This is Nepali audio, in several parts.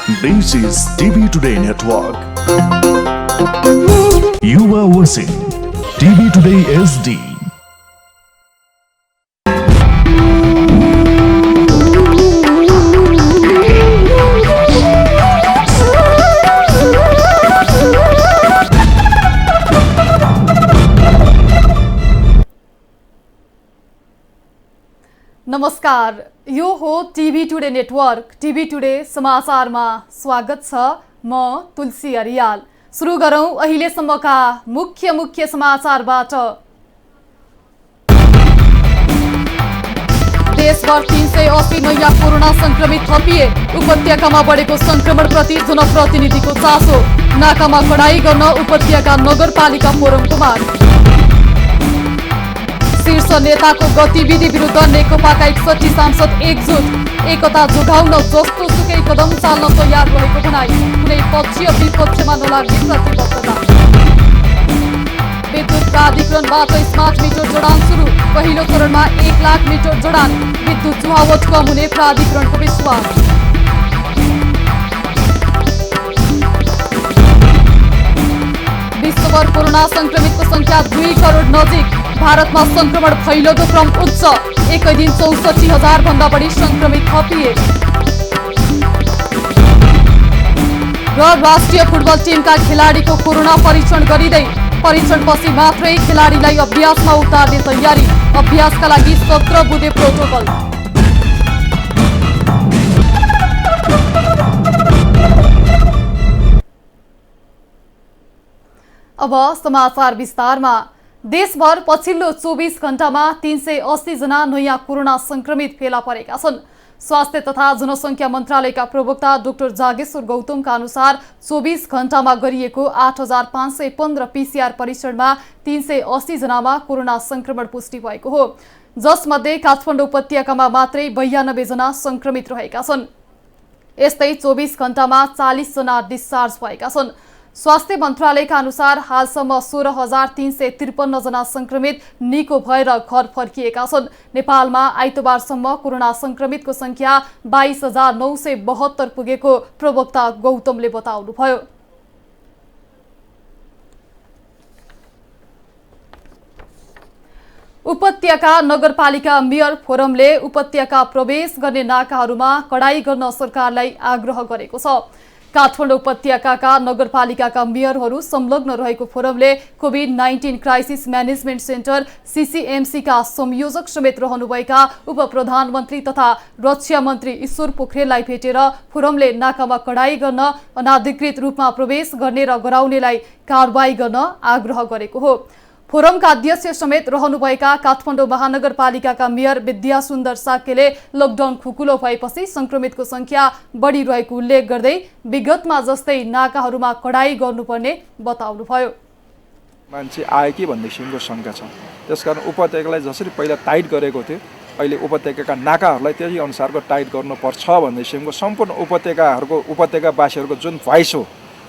This is TV Today Network. You are watching TV Today SD. नमस्कार, यो हो TV today network. TV today समाचारमा स्वागत छ। म तुलसी अरियाल। सुरु गरौं अहिलेसम्मका मुख्य समाचारबाट। देशभर 380 नयाँ कोरोना संक्रमित थपिए। उपत्यकामा बढेको संक्रमणप्रति जनप्रतिनिधिको चासो। नाकामा कडाई गर्न उपत्यका नगरपालिका फोरमको माग। शीर्ष नेताको गतिविधि विरुद्ध नेकपाका 61 सांसद एकजुट। एकता जोगाउन जस्तो सुकै कदम चाल्न तयार रहेको भनाई। कुनै पक्षीय विपक्षमा नलाग्ने प्रतिबद्धता। विद्युत प्राधिकरणबाट स्मार्ट मिटर जडान सुरु। पहिलो चरणमा 1 लाख मिटर जडान। विद्युत जुहावट कम हुने प्राधिकरणको विश्वास। विश्वभर कोरोना संक्रमितको संख्या 2 करोड नजिक। भारतमा संक्रमण फैलदो क्रम उच्च। एकै दिन 64,000 भन्दा बढी संक्रमित थपिए। र राष्ट्रिय फुटबल टिमका खेलाडीको कोरोना परीक्षण गरिँदै। परीक्षणपछि मात्रै खेलाडीलाई अभ्यासमा उतार्ने तयारी। अभ्यासका लागि 17 बुँदे प्रोटोकल। अब समाचार विस्तारमा। देशभर पछिल्लो 24 घण्टामा 380 जना नयाँ कोरोना संक्रमित फेला परेका छन्। स्वास्थ्य तथा जनसंख्या मन्त्रालयका प्रवक्ता डाक्टर जागेश्वर गौतमका अनुसार 24 घण्टामा गरिएको 8515 पीसीआर परीक्षणमा 380 जनामा कोरोना संक्रमण पुष्टि भएको हो, जसमध्ये काठमाडौँ उपत्यकामा मात्रै 92 जना संक्रमित रहेका छन्। यस्तै 24 घण्टामा 40 जना डिस्चार्ज भएका छन्। स्वास्थ्य मन्त्रालयका अनुसार हालसम्म 16,353 जना संक्रमित निको भएर घर फर्किएका छन्। नेपालमा आइतबारसम्म कोरोना संक्रमितको संख्या 22,972 पुगेको प्रवक्ता गौतमले बताउनुभयो। उपत्यका नगरपालिका मेयर फोरमले उपत्यका प्रवेश गर्ने नाकाहरूमा कडाई गर्न सरकारलाई आग्रह गरेको छ। काठमाडौँ उपत्यकाका नगरपालिकाका मेयरहरू संलग्न रहेको फोरमले कोभिड-19 क्राइसिस म्यानेजमेन्ट सेन्टर सीसीएमसीका संयोजक समेत रहनुभएका उप प्रधानमन्त्री तथा रक्षा मन्त्री ईश्वर पोखरेललाई भेटेर फोरमले नाकामा कडाई गर्न, अनाधिकृत रूपमा प्रवेश गर्ने र गराउनेलाई कारबाही गर्न आग्रह गरेको हो। फोरमका अध्यक्ष समेत रहनुभएका काठमाडौँ महानगरपालिकाका मेयर विद्यासुन्दर साक्यले लकडाउन खुकुलो भएपछि संक्रमितको संख्या बढिरहेको उल्लेख गर्दै विगतमा जस्तै नाकाहरूमा कडाई गर्नुपर्ने बताउनुभयो। मान्छे आए कि भन्ने किसिमको शंका छ। त्यसकारण उपत्यकालाई जसरी पहिला टाइट गरेको थियो, अहिले उपत्यकाका नाकाहरूलाई त्यही अनुसारको टाइट गर्नुपर्छ भन्ने किसिमको सम्पूर्ण उपत्यकावासीहरूको जुन भोइस हो,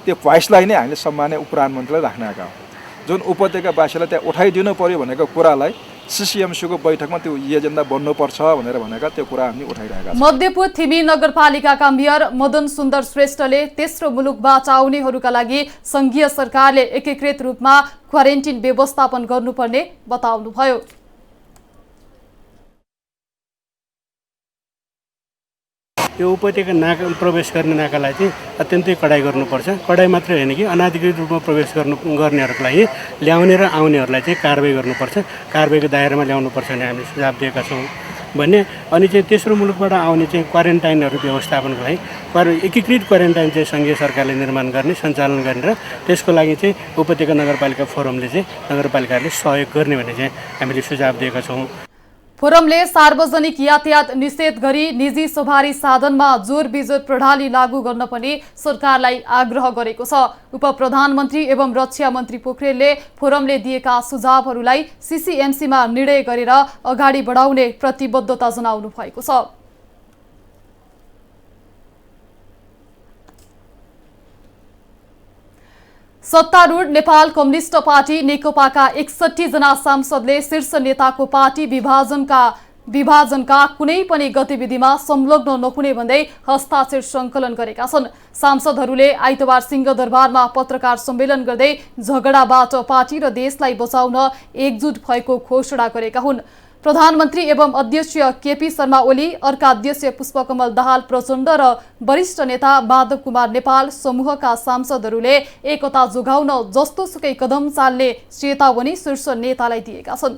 त्यो भोइसलाई नै हामीले सम्माननीय उपप्रधानमन्त्रीलाई राख्न आएका हौँ। जुन उपत्यकावासीलाई त्यहाँ उठाइदिनु पर्यो भनेको कुरालाई सीसीएमसीको बैठकमा त्यो एजेन्डा बन्नुपर्छ भनेर भनेका त्यो कुरा हामी उठाइरहेका छौँ। मध्यपुर थिमी नगरपालिकाका मेयर मदन सुन्दर श्रेष्ठले तेस्रो मुलुकबाट आउनेहरूका लागि संघीय सरकारले एकीकृत रूपमा क्वारेन्टिन व्यवस्थापन गर्नुपर्ने बताउनुभयो। यो उपत्यका नाका प्रवेश गर्ने नाकालाई चाहिँ अत्यन्तै कडाई गर्नुपर्छ। कडाई मात्रै होइन कि अनाधिकृत रूपमा प्रवेश गर्नेहरूको लागि ल्याउने र आउनेहरूलाई चाहिँ कारबाही गर्नुपर्छ। कारबाहीको दायरामा ल्याउनुपर्छ भने हामीले सुझाव दिएका छौँ भन्ने। अनि चाहिँ तेस्रो मुलुकबाट आउने चाहिँ क्वारेन्टाइनहरू व्यवस्थापनको लागि एकीकृत क्वारेन्टाइन चाहिँ सङ्घीय सरकारले निर्माण गर्ने, सञ्चालन गर्ने र त्यसको लागि चाहिँ उपत्यका नगरपालिका फोरमले चाहिँ नगरपालिकाहरूले सहयोग गर्ने भन्ने चाहिँ हामीले सुझाव दिएका छौँ। फोरमले सार्वजनिक यातायात निषेध गरी निजी सवारी साधनमा जोर बिजोर प्रणाली लागू गर्न पनि सरकारलाई आग्रह गरेको छ। उप प्रधानमन्त्री एवं रक्षा मन्त्री पोखरेलले फोरमले दिएका सुझावहरूलाई सीसीएमसीमा निर्णय गरेर अगाडि बढाउने प्रतिबद्धता जनाउनु भएको छ। सत्तारूढ नेपाल कम्युनिस्ट पार्टी नेकपाका 61 जना सांसदले शीर्ष नेताको पार्टी विभाजनका विभाजनका कुनै पनि गतिविधिमा संलग्न नहुने भन्दै हस्ताक्षर सङ्कलन गरेका छन्। सांसदहरूले आइतबार सिंहदरबारमा पत्रकार सम्मेलन गर्दै झगडाबाट पार्टी र देशलाई बचाउन एकजुट भएको घोषणा गरेका हुन्। प्रधानमन्त्री एवं अध्यक्ष केपी शर्मा ओली, अर्का अध्यक्ष पुष्पकमल दाहाल प्रचण्ड र वरिष्ठ नेता माधव कुमार नेपाल समूहका सांसदहरूले एकता जोगाउन जस्तोसुकै कदम चाल्ने चेतावनी शीर्ष नेतालाई दिएका छन्।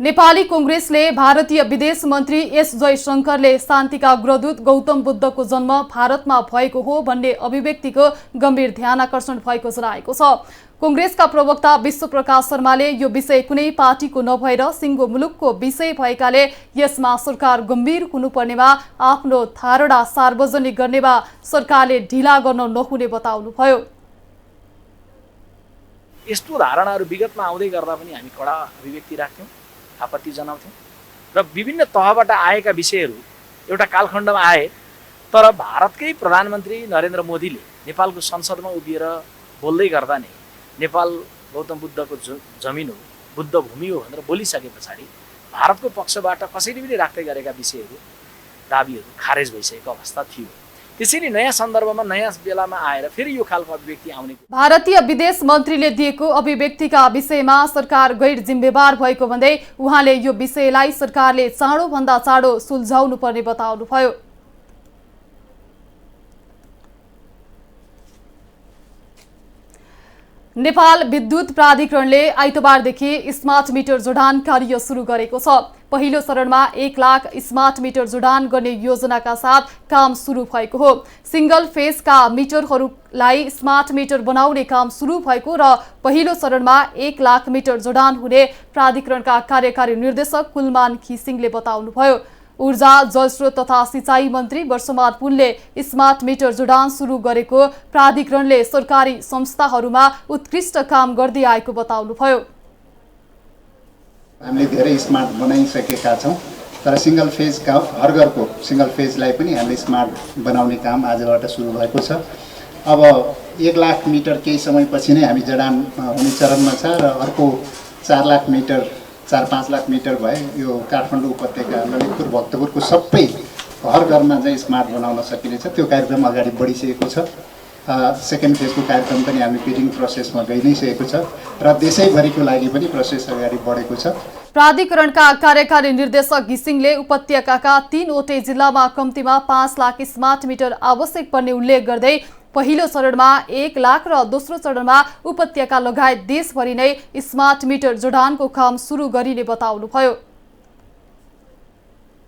नेपाली कांग्रेसले भारतीय विदेश मन्त्री एस जयशंकरले शान्तिका अग्रदूत गौतम बुद्धको जन्म भारतमा भएको हो भन्ने अभिव्यक्तिको गम्भीर ध्यानआकर्षण भएको जनाएको छ। कांग्रेसका प्रवक्ता विश्वप्रकाश शर्माले यो विषय कुनै पार्टीको नभएर सिङ्गो मुलुकको विषय भएकाले यसमा सरकार गम्भीर हुनुपर्नेमा आफ्नो धारणा सार्वजनिक गर्नेमा सरकारले ढिला गर्न नहुने बताउनुभयो। यस्तो धारणाहरू विगतमा आउँदै गर्दा पनि हामी कडा अभिव्यक्ति राख्थ्यौँ, आपत्ति जनाउँथ्यौँ र विभिन्न तहबाट आएका विषयहरू एउटा कालखण्डमा आए। तर भारतकै प्रधानमन्त्री नरेन्द्र मोदीले नेपालको संसदमा उभिएर बोल्दै गर्दा नै नेपाल गौतम बुद्धको जमिन हो, बुद्ध भूमि हो भनेर बोलिसके पछाडि भारतको पक्षबाट कसैले पनि राख्दै गरेका विषयहरू, दाबीहरू खारेज भइसकेको अवस्था थियो। त्यसैले नयाँ सन्दर्भमा नयाँ बेलामा आएर फेरि यो खालको अभिव्यक्ति आउने। भारतीय विदेश मन्त्रीले दिएको अभिव्यक्तिका विषयमा सरकार गैर जिम्मेवार भएको भन्दै उहाँले यो विषयलाई सरकारले चाँडोभन्दा चाँडो सुल्झाउनु पर्ने बताउनुभयो। नेपाल विद्युत प्राधिकरणले आइतबारदेखि स्मार्ट मिटर जडान कार्य सुरु गरेको छ। पहिलो चरणमा 1 लाख स्मार्ट मिटर जडान गर्ने योजनाका साथ काम सुरु भएको हो। सिंगल फेजका मिटरहरूलाई स्मार्ट मिटर बनाउने काम सुरु भएको र पहिलो चरणमा 1 लाख मिटर जडान हुने प्राधिकरणका कार्यकारी निर्देशक कुलमान खिसिङले बताउनुभयो। ऊर्जा, जलस्रोत तथा सिंचाई मन्त्री वर्षमान पुनले स्मार्ट मिटर जडान सुरु गरेको प्राधिकरणले सरकारी संस्थाहरूमा उत्कृष्ट काम गर्दै आएको बताउनुभयो। हामीले धेरै स्मार्ट बनाइसकेका छौँ, तर सिंगल फेजका हर घरको सिंगल फेजलाई पनि हामीले स्मार्ट बनाउने काम आजबाट सुरु भएको छ। अब 1 लाख मिटर केही समयपछि नै हामी जडान हुने चरणमा छ र अर्को 4 लाख मिटर 4-5 लाख मिटर भए यो काठमाडौँ उपत्यका, ललितपुर, भक्तपुरको सबै हर घरमा चाहिँ स्मार्ट बनाउन सकिनेछ। त्यो कार्यक्रम अगाडि बढिसकेको छ। सेकेन्ड फेजको कार्यक्रम पनि हामी बिडिङ प्रोसेसमा गइ नै सकेको छ र देशैभरिको लागि पनि प्रोसेस अगाडि बढेको छ। प्राधिकरणका कार्यकारी निर्देशक घिसिङले उपत्यकाका 3वटै जिल्लामा कम्तीमा 5 लाख स्मार्ट मिटर आवश्यक पर्ने उल्लेख गर्दै पहिलो चरणमा 1 लाख र दोस्रो चरणमा उपत्यका लगायत देशभरि नै स्मार्ट मिटर जडानको काम सुरु गरिने बताउनुभयो।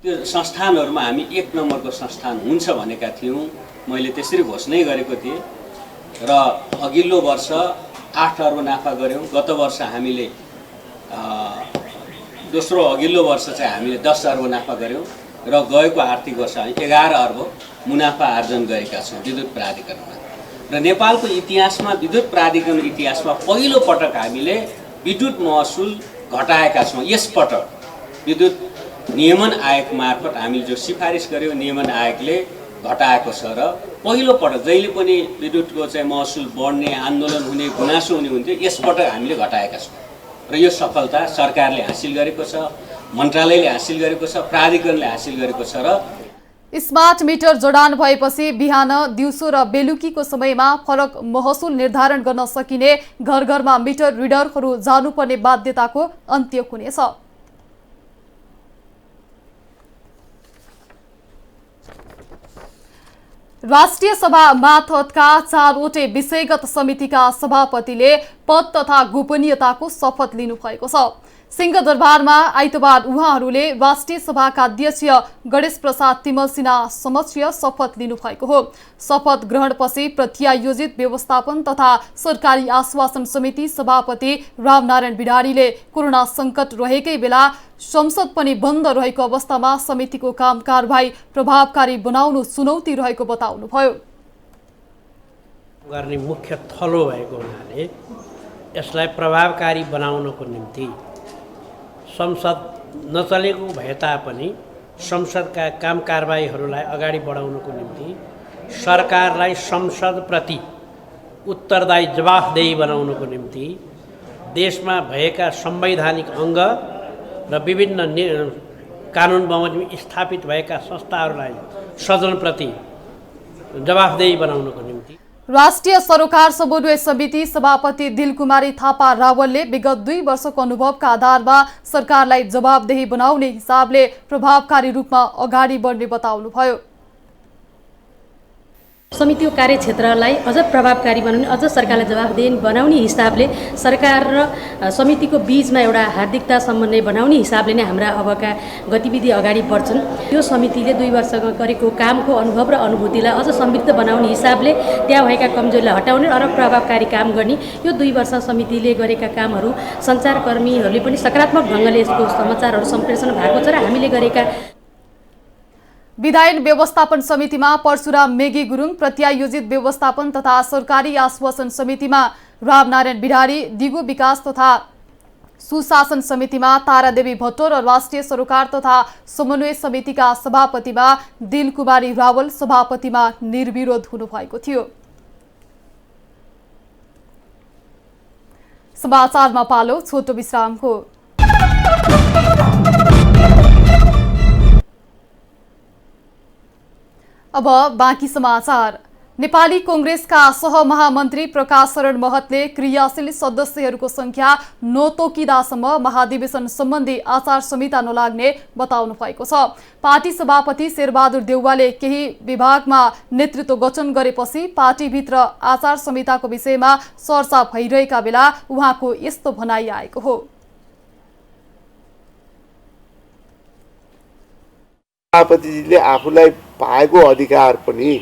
त्यो संस्थानहरूमा हामी 1 नम्बरको संस्थान हुन्छ भनेका थियौँ। मैले त्यसरी घोषणा गरेको थिएँ र अघिल्लो वर्ष 8 अर्ब नाफा गऱ्यौँ। गत वर्ष हामीले दोस्रो अघिल्लो वर्ष चाहिँ हामीले 10 अर्ब नाफा गऱ्यौँ र गएको आर्थिक वर्ष हामी 11 अर्ब मुनाफा आर्जन गरेका छौँ विद्युत प्राधिकरणमा। र नेपालको इतिहासमा विद्युत प्राधिकरण इतिहासमा पहिलो पटक हामीले विद्युत महसुल घटाएका छौँ। यसपटक विद्युत नियमन आयोग मार्फत हामीले जो सिफारिस गर्यौँ नियमन आयोगले घटाएको छ र पहिलो पटक जहिले पनि विद्युतको चाहिँ महसुल बढ्ने, आन्दोलन हुने, गुनासो हुने हुन्थ्यो, यसपटक हामीले घटाएका छौँ र यो सफलता सरकारले हासिल गरेको छ, मन्त्रालयले हासिल गरेको छ, प्राधिकरणले हासिल गरेको छ। र स्मार्ट मिटर जडान भएपछि बिहान, दिउँसो र बेलुकीको समयमा फरक महसुल निर्धारण गर्न सकिने घर घरमा मिटर रिडरहरू जानुपर्ने बाध्यताको अन्त्य हुनेछ। राष्ट्रिय सभा मातहतका 4वटै विषयगत समितिका सभापतिले पद तथा गोपनीयताको शपथ लिनुभएको छ। सिंहदरबारमा आइतबार उहाँहरूले राष्ट्रिय सभाका अध्यक्ष गणेश प्रसाद तिमल सिन्हा समक्ष शपथ लिनुभएको हो। शपथ ग्रहणपछि प्रत्यायोजित व्यवस्थापन तथा सरकारी आश्वासन समिति सभापति रामनारायण बिडारीले कोरोना सङ्कट रहेकै बेला संसद पनि बन्द रहेको अवस्थामा समितिको काम कारबाही प्रभावकारी बनाउनु चुनौती रहेको बताउनुभयो। गर्ने मुख्य थलो भएको हुनाले यसलाई प्रभावकारी बनाउनको निम्ति संसद नचलेको भए तापनि संसदका काम कारबाहीहरूलाई अगाडि बढाउनको निम्ति सरकारलाई संसदप्रति उत्तरदायी जवाफदेही बनाउनको निम्ति देशमा भएका संवैधानिक अङ्ग र विभिन्न कानुन बमोजिम स्थापित भएका संस्थाहरूलाई सदनप्रति जवाफदेही बनाउनको निम्ति राष्ट्रिय सरोकार समन्वय समिति सभापति दिलकुमारी थापा रावलले विगत 2 वर्षको अनुभवका आधारमा सरकारलाई जवाबदेही बनाउने हिसाबले प्रभावकारी रूपमा अगाडि बढ्ने बताउनुभयो। समितिको कार्यक्षेत्रलाई अझ प्रभावकारी बनाउने, अझ सरकारलाई जवाफदेही बनाउने हिसाबले सरकार र समितिको बीचमा एउटा हार्दिकता समन्वय बनाउने हिसाबले नै हाम्रा अबका गतिविधि अगाडि बढ्छन्। यो समितिले 2 वर्ष गरेको कामको अनुभव र अनुभूतिलाई अझ समृद्ध बनाउने हिसाबले त्यहाँ भएका कमजोरीलाई हटाउने र प्रभावकारी काम गर्ने, यो 2 वर्ष समितिले गरेका कामहरू सञ्चारकर्मीहरूले पनि सकारात्मक ढङ्गले यसको समाचारहरू सम्प्रेषण भएको छ र हामीले गरेका विधायन व्यवस्थापन समितिमा परशुराम मेगी गुरुङ, प्रत्यायोजित व्यवस्थापन तथा सरकारी आश्वासन समितिमा रामनारायण बिहारी, दिगो विकास तथा सुशासन समितिमा तारादेवी भट्टो र राष्ट्रिय सरोकार तथा समन्वय समितिका सभापतिमा दिलकुमारी रावल सभापतिमा निर्विरोध हुनुभएको थियो। समाचारमा पालो छोटो विश्रामको। अब बाँकी समाचार। नेपाली कांग्रेसका सहमहामन्त्री प्रकाश शरण महतले क्रियाशील सदस्यहरूको संख्या नतोकिदासम्म महाधिवेशन सम्बन्धी आचार संहिता नलाग्ने बताउनु भएको छ। पार्टी सभापति शेरबहादुर देउवाले केही विभागमा नेतृत्व गठन गरेपछि पार्टीभित्र आचार संहिताको विषयमा चर्चा भइरहेका बेला उहाँको यस्तो भनाइ आएको हो। सभापतिजीले आफूलाई पाएको अधिकार पनि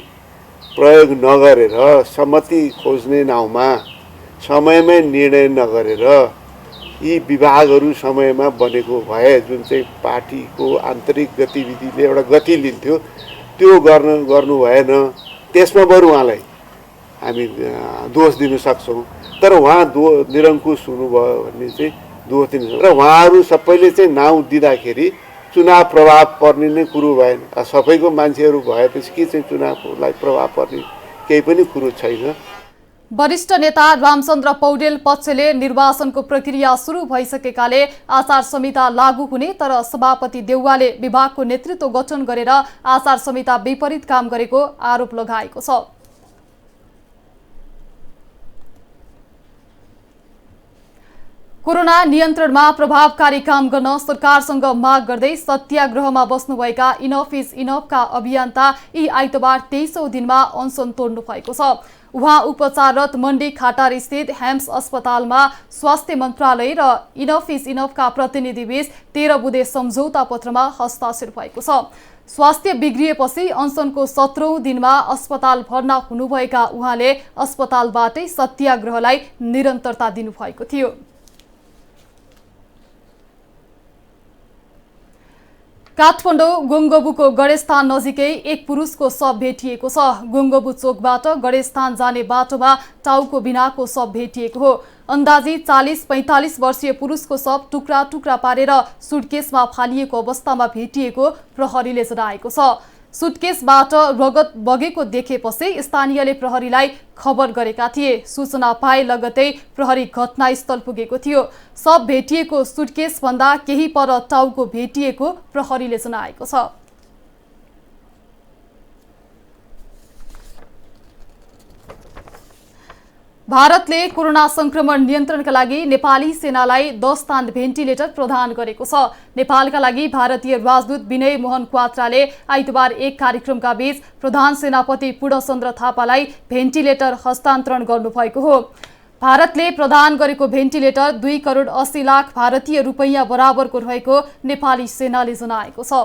प्रयोग नगरेर सहमति खोज्ने नाउँमा समयमै निर्णय नगरेर यी विभागहरू समयमा बनेको भए जुन चाहिँ पार्टीको आन्तरिक गतिविधिले एउटा गति लिन्थ्यो त्यो गर्नु भएन। त्यसमा बरु उहाँलाई हामी दोष दिन सक्छौँ, तर उहाँ निरङ्कुश हुनुभयो भन्ने चाहिँ दोष दिन सक्छौँ। र उहाँहरू सबैले चाहिँ नाउँ दिँदाखेरि चुनाव प्रभाव पर्ने नै कुरो भएन। सबैको मान्छेहरू भएपछि के चाहिँ चुनावलाई प्रभाव पर्ने केही पनि कुरो छैन। वरिष्ठ नेता रामचन्द्र पौडेल पक्षले निर्वाचनको प्रक्रिया सुरु भइसकेकाले आचार संहिता लागू हुने, तर सभापति देउवाले विभागको नेतृत्व गठन गरेर आचार संहिता विपरीत काम गरेको आरोप लगाएको छ। कोरोना नियन्त्रणमा प्रभावकारी काम गर्न सरकारसँग माग गर्दै सत्याग्रहमा बस्नुभएका इनफ इज इनफका अभियन्ता यी आइतबार 23औं दिनमा अनसन तोड्नु भएको छ। उहाँ उपचाररत मण्डी खाटार स्थित हेम्स अस्पतालमा स्वास्थ्य मन्त्रालय र इनफ इज इनफका प्रतिनिधिबीच 13 बुँदे सम्झौता पत्रमा हस्ताक्षर भएको छ। स्वास्थ्य बिग्रिएपछि अनसनको 17औं दिनमा अस्पताल भर्ना हुनुभएका उहाँले अस्पतालबाटै सत्याग्रहलाई निरन्तरता दिनुभएको थियो। काठमाडौँ गुङ्गबुको गणेशस्थान नजिकै एक पुरुषको शव भेटिएको छ। गुङ्गबु चोकबाट गणेशस्थान जाने बाटोमा टाउको बिनाको शव भेटिएको हो। अन्दाजी 40-45 वर्षीय पुरुषको शव टुक्रा टुक्रा पारेर सुटकेसमा फालिएको अवस्थामा भेटिएको प्रहरीले जनाएको छ। सुटकेसबाट रगत बगेको देखेपछि स्थानीयले प्रहरीलाई खबर गरेका थिए। सूचना पाए लगतै प्रहरी घटनास्थल पुगेको थियो। शव भेटिएको सुटकेसभन्दा केही पर टाउको भेटिएको प्रहरीले जनाएको छ। भारतले कोरोना संक्रमण नियन्त्रणका लागि नेपाली सेनालाई 10 तान भेन्टिलेटर प्रदान गरेको छ। नेपालका लागि भारतीय राजदूत विनय मोहन क्वात्राले आइतबार एक कार्यक्रमका बीच प्रधान सेनापति पूर्णचन्द्र थापालाई भेन्टिलेटर हस्तान्तरण गर्नुभएको हो। भारतले प्रदान गरेको भेन्टिलेटर 2 करोड 80 लाख भारतीय रुपैयाँ बराबरको रहेको नेपाली सेनाले जनाएको छ।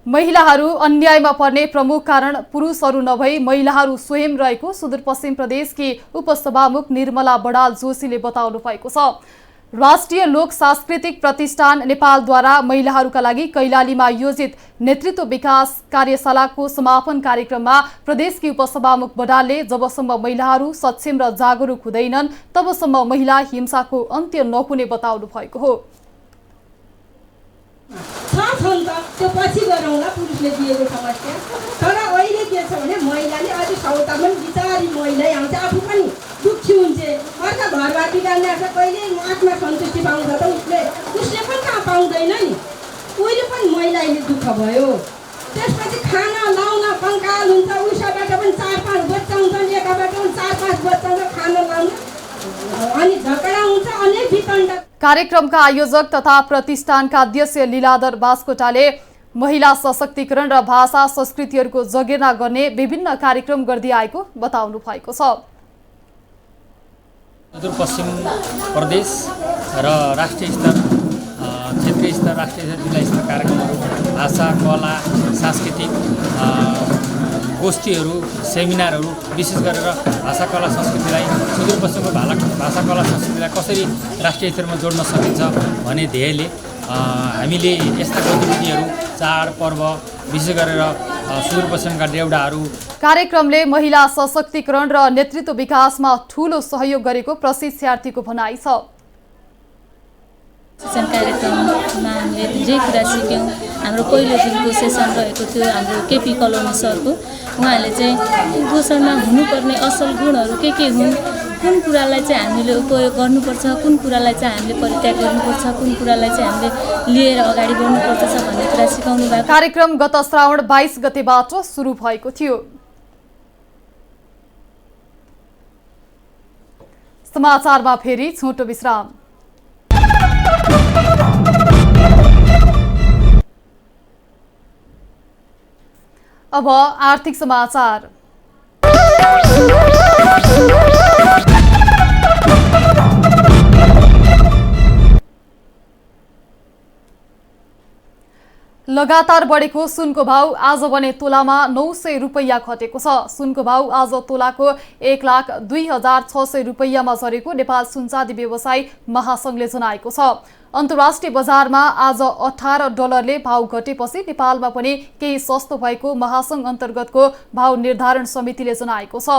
महिलाहरू अन्यायमा पर्ने प्रमुख कारण पुरुषहरू नभई महिलाहरू स्वयं रहेको सुदूरपश्चिम प्रदेशकी उपसभामुख निर्मला बडाल जोशीले बताउनु भएको छ। राष्ट्रिय लोक सांस्कृतिक प्रतिष्ठान नेपालद्वारा महिलाहरूका लागि कैलालीमा आयोजित नेतृत्व विकास कार्यशालाको समापन कार्यक्रममा प्रदेशकी उपसभामुख बडालले जबसम्म महिलाहरू सक्षम र जागरुक हुँदैनन् तबसम्म महिला हिंसाको अन्त्य नहुने बताउनु भएको हो। त्यो पछि गरौँला पुरुषले दिएको समस्या, तर अहिले के छ भने महिलाले अझै सौता पनि बिचारी महिला आउँछ आफू पनि दुःखी हुन्छ अर्का घरबार बिगार्ने आएको कहिले आत्मा सन्तुष्टि पाउँछ त उसले पनि कहाँ पाउँदैन नि उहिले पनि महिलाले दुःख भयो त्यसपछि खाना लाउन कङ्काल हुन्छ उसैबाट पनि 4-5 बच्चा हुन्छन् एकाबाट पनि 4-5 बच्चा हुन्छ खाना लाउन अनि झगडा हुन्छ अनेक वितण्ड। कार्यक्रमका आयोजक तथा प्रतिष्ठानका अध्यक्ष लीलाधर बास्कोटाले महिला सशक्तिकरण र भाषा संस्कृतिहरूको जगेर्ना गर्ने विभिन्न कार्यक्रम गर्दै आएको बताउनु भएको छ। सुदूरपश्चिम प्रदेश र राष्ट्रिय स्तर क्षेत्रीय स्तर राष्ट्रिय स्तर जिल्ला स्तर कार्यक्रमहरू भाषा कला सांस्कृतिक गोष्ठीहरू सेमिनारहरू विशेष गरेर भाषा कला संस्कृतिलाई सुदूरपश्चिमको भाषा कला संस्कृतिलाई कसरी राष्ट्रिय स्तरमा जोड्न सकिन्छ भन्ने ध्येयले हामीले यस्ता गतिविधिहरू चाडपर्व विशेष गरेर सुदूरपश्चिमका देउडाहरू। कार्यक्रमले महिला सशक्तिकरण र नेतृत्व विकासमा ठूलो सहयोग गरेको प्रशिक्षार्थीको भनाइ छ। शिक्षण कार्यक्रममा हामीले धेरै कुरा सिक्यौँ। हाम्रो पहिलो दिनको सेसन रहेको थियो हाम्रो केपी कलोनी सरको। उहाँले चाहिँ पोषणमा हुनुपर्ने असल गुणहरू के हुन्, कुन कुरालाई चाहिँ हामीले उपयोग गर्नुपर्छ, कुन कुरालाई चाहिँ हामीले परित्याग गर्नुपर्छ, कुन कुरालाई चाहिँ हामीले लिएर अगाडि बढ्नुपर्छ भन्ने कुरा सिकाउनु भएको। कार्यक्रम गत श्रावण 22 गतेबाट सुरु भएको थियो। समाचारमा फेरि छोटो विश्राम। अब आर्थिक समाचार। लगातार बढेको सुनको भाव आज भने तोलामा 900 रुपैयाँ घटेको छ। सुनको भाव आज तोलाको 1,02,600 रुपैयाँमा झरेको नेपाल सुनचाँदी व्यवसायी महासंघले जनाएको छ। अन्तर्राष्ट्रिय बजारमा आज $18ले भाव घटेपछि नेपालमा पनि केही सस्तो भएको महासंघ अन्तर्गतको भाव निर्धारण समितिले जनाएको छ।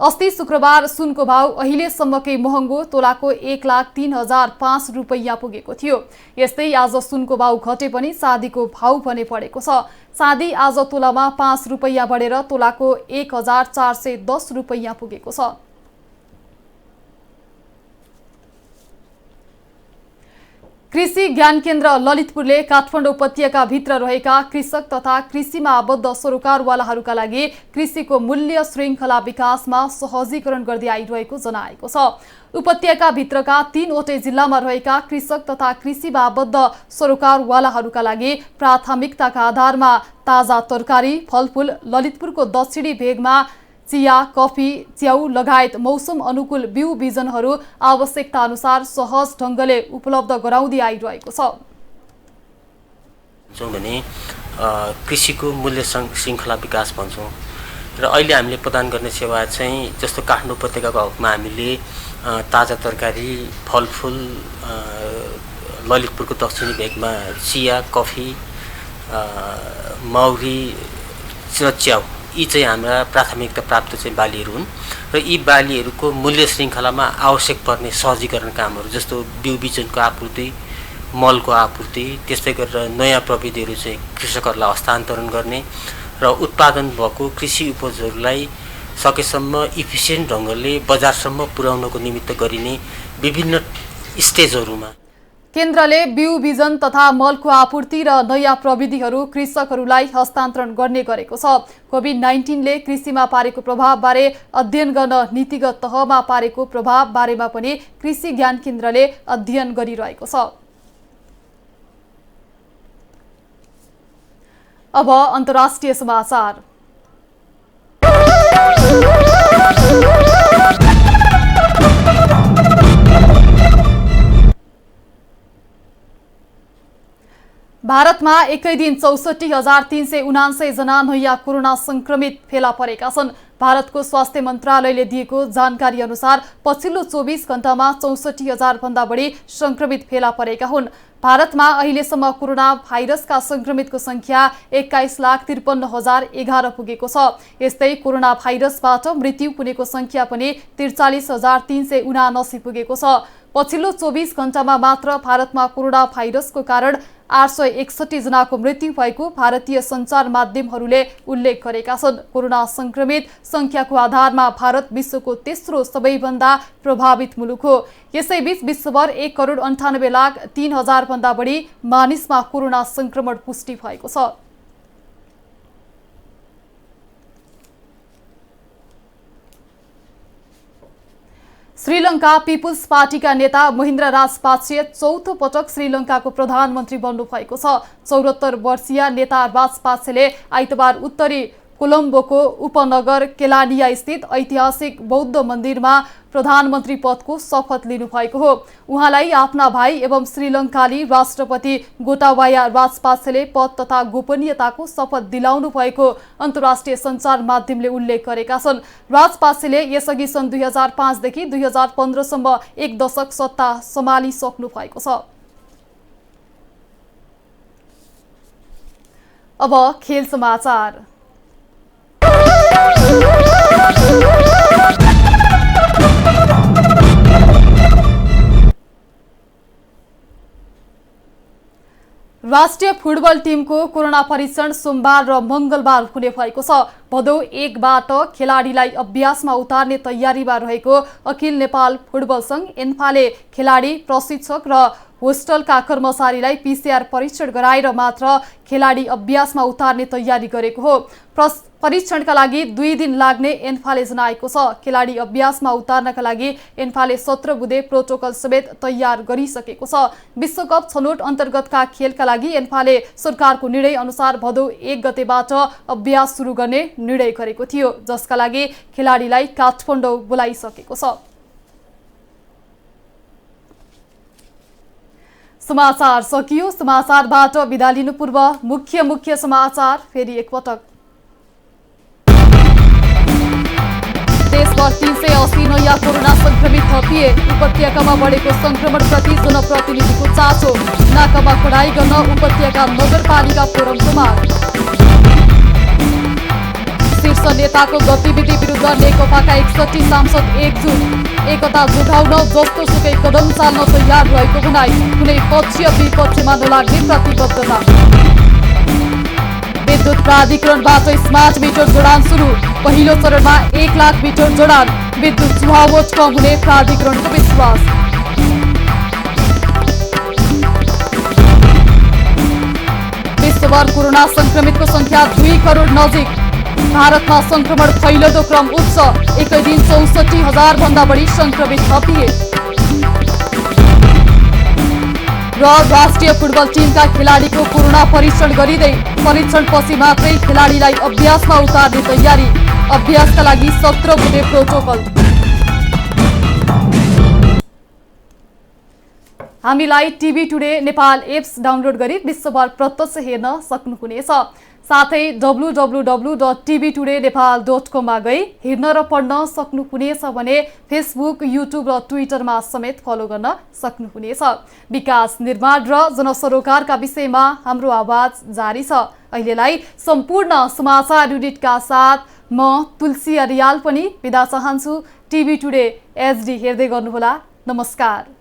अस्ति शुक्रबार सुनको भाव अहिलेसम्मकै महँगो तोलाको 1,03,005 रुपैयाँ पुगेको थियो। यस्तै आज सुनको भाव घटे पनि चाँदीको भाव भने बढेको छ। चाँदी आज तोलामा 5 रुपैयाँ बढेर तोलाको 1,410 रुपैयाँ पुगेको छ। कृषि ज्ञान केन्द्र ललितपुरले काठमाडौँ उपत्यकाभित्र रहेका कृषक तथा कृषिमा आबद्ध सरोकारवालाहरूका लागि कृषिको मूल्य श्रृङ्खला विकासमा सहजीकरण गर्दै आइरहेको जनाएको छ। उपत्यकाभित्रका 3वटै जिल्लामा रहेका कृषक तथा कृषिमा आबद्ध सरोकारवालाहरूका लागि प्राथमिकताका आधारमा ताजा तरकारी फलफूल ललितपुरको दक्षिणी भेगमा चिया कफी च्याउ लगायत मौसम अनुकूल बिउ बिजनहरू आवश्यकता अनुसार सहज ढङ्गले उपलब्ध गराउँदै आइरहेको छ। भने कृषिको मूल्य श्रृङ्खला विकास भन्छौँ र अहिले हामीले प्रदान गर्ने सेवा चाहिँ जस्तो काठमाडौँ उपत्यकाको हकमा हामीले ताजा तरकारी फलफूल ललितपुरको दक्षिणी भेगमा चिया कफी मौरी र च्याउ यी चाहिँ हाम्रा प्राथमिकता प्राप्त चाहिँ बालीहरू हुन् र यी बालीहरूको मूल्य श्रृङ्खलामा आवश्यक पर्ने सहजीकरण कामहरू जस्तो बिउ बिजनको आपूर्ति मलको आपूर्ति त्यस्तै गरेर नयाँ प्रविधिहरू चाहिँ कृषकहरूलाई हस्तान्तरण गर्ने र उत्पादन भएको कृषि उपजहरूलाई सकेसम्म इफिसियन्ट ढङ्गले बजारसम्म पुर्याउनको निमित्त गरिने विभिन्न स्टेजहरूमा केन्द्रले बिउ बिजन तथा मलको आपूर्ति र नयाँ प्रविधिहरू कृषकहरूलाई हस्तान्तरण गर्ने गरेको छ। कोभिड-19ले कृषिमा पारेको प्रभावबारे अध्ययन गर्न नीतिगत तहमा पारेको प्रभाव बारेमा पनि कृषि ज्ञान केन्द्रले अध्ययन गरिरहेको छ। अब अन्तर्राष्ट्रिय समाचार। भारतमा एकै दिन 64,379 जना नयाँ कोरोना संक्रमित फेला परेका छन्। भारतको स्वास्थ्य मन्त्रालयले दिएको जानकारी अनुसार पछिल्लो 24 घण्टामा 64,000 भन्दा बढी संक्रमित फेला परेका हुन्। भारतमा अहिलेसम्म कोरोना भाइरसका संक्रमितको संख्या 21,53,011 पुगेको छ। यस्तै कोरोना भाइरसबाट मृत्यु पुगेको संख्या पनि 43,379 पुगेको छ। पछिल्लो 24 घण्टामा मात्र भारतमा कोरोना भाइरसको कारण 861 जनाको मृत्यु भएको भारतीय सञ्चार माध्यमहरूले उल्लेख गरेका छन्। कोरोना संक्रमित संख्याको आधारमा भारत विश्वको तेस्रो सबैभन्दा प्रभावित मुलुक हो। यसैबीच विश्वभर 1,98,03,000 भन्दा बढी मानिसमा कोरोना संक्रमण पुष्टि भएको छ। श्रीलङ्का पिपुल्स पार्टीका नेता महेन्द्र राजपाक्से चौथो पटक श्रीलङ्काको प्रधानमन्त्री बन्नु भएको छ। 74 वर्षीय नेता राजपाक्सेले आइतबार उत्तरी कोलम्बोको उपनगर केलानिया स्थित ऐतिहासिक बौद्ध मन्दिरमा प्रधानमन्त्री पदको शपथ लिनुभएको हो। उहाँलाई आफ्ना भाइ एवं श्रीलङ्काली राष्ट्रपति गोटाबाया राजपाक्सेले पद तथा गोपनीयताको शपथ दिलाउनु भएको अन्तर्राष्ट्रिय सञ्चार माध्यमले उल्लेख गरेका छन्। राजपाक्सेले यसअघि सन् 2005 देखि 2015 सम्म एक दशक सत्ता सम्हालिसक्नु भएको छ। अब खेल समाचार। राष्ट्रिय फुटबल टिमको कोरोना परीक्षण सोमबार र मंगलबार हुने भएको छ। भदौ 1बाट खेलाडीलाई अभ्यासमा उतार्ने तयारीमा रहेको अखिल नेपाल फुटबल संघ एन्फाले खेलाडी, प्रशिक्षक र होस्टलका कर्मचारीलाई पीसीआर परीक्षण गराएर मात्र खेलाडी अभ्यासमा उतार्ने तयारी गरेको हो। परीक्षणका लागि 2 दिन लाग्ने एन्फाले जनाएको छ। खेलाडी अभ्यासमा उतार्नका लागि एन्फाले 17 बुँदे प्रोटोकल समेत तयार गरिसकेको छ। विश्वकप छनौट अन्तर्गतका खेलका लागि एन्फाले सरकारको निर्णय अनुसार भदौ 1 गतेबाट अभ्यास सुरु गर्ने निर्णय गरेको थियो, जसका लागि खेलाडीलाई काठमाडौँ बोलाइसकेको छ। समाचार सकियो। समाचारबाट बिदा लिनु पूर्व मुख्य समाचार फेरि एकपटक। देशभर 380 नयाँ कोरोना संक्रमित थपिए। उपत्यकामा बढेको संक्रमणप्रति जनप्रतिनिधिको चासो। नाकामा कडाई गर्न उपत्यका नगरपालिका फोरमको माग। शीर्ष नेताको गतिविधि विरुद्ध नेकपाका 61 सांसद एकजुट। एकता जोगाउन जस्तो सुकै कदम चाल्न तयार रहेको भनाई। कुनै पक्ष विपक्षमा नलाग्ने प्रतिबद्धता। विद्युत प्राधिकरणबाट स्मार्ट मिटर जोडान सुरु। पहिलो चरणमा 1 लाख मिटर जोडान। विद्युत चुहावट कम हुने प्राधिकरणको विश्वास। विश्वभर कोरोना संक्रमितको संख्या 2 करोड नजिक। भारतमा संक्रमण फैलदो क्रम उच्च। एकै दिन 64,000 भन्दा बढी संक्रमित थपिए। र राष्ट्रिय फुटबल टिमका खेलाडीको कोरोना परीक्षण गरिँदै परीक्षणपछि मात्रै खेलाडीलाई अभ्यासमा उतार्ने तयारी। अभ्यासका लागि 17 बुँदे प्रोटोकल। हामीलाई TV today Nepal apps download गरी विश्वभर प्रत्यक्ष हेर्न सक्नुहुनेछ। साथै www.tvtodaynepal.com मा गई हेर्न र पढ्न सक्नुहुनेछ भने फेसबुक, युट्युब र ट्विटरमा समेत फलो गर्न सक्नुहुनेछ। विकास, निर्माण र जनसरोकारका विषयमा हाम्रो आवाज जारी छ। अहिलेलाई सम्पूर्ण समाचार युनिटका साथ म तुलसी अरियाल पनि बिदा चाहन्छु। टिभी टुडे एचडी हेर्दै गर्नुहोला। नमस्कार।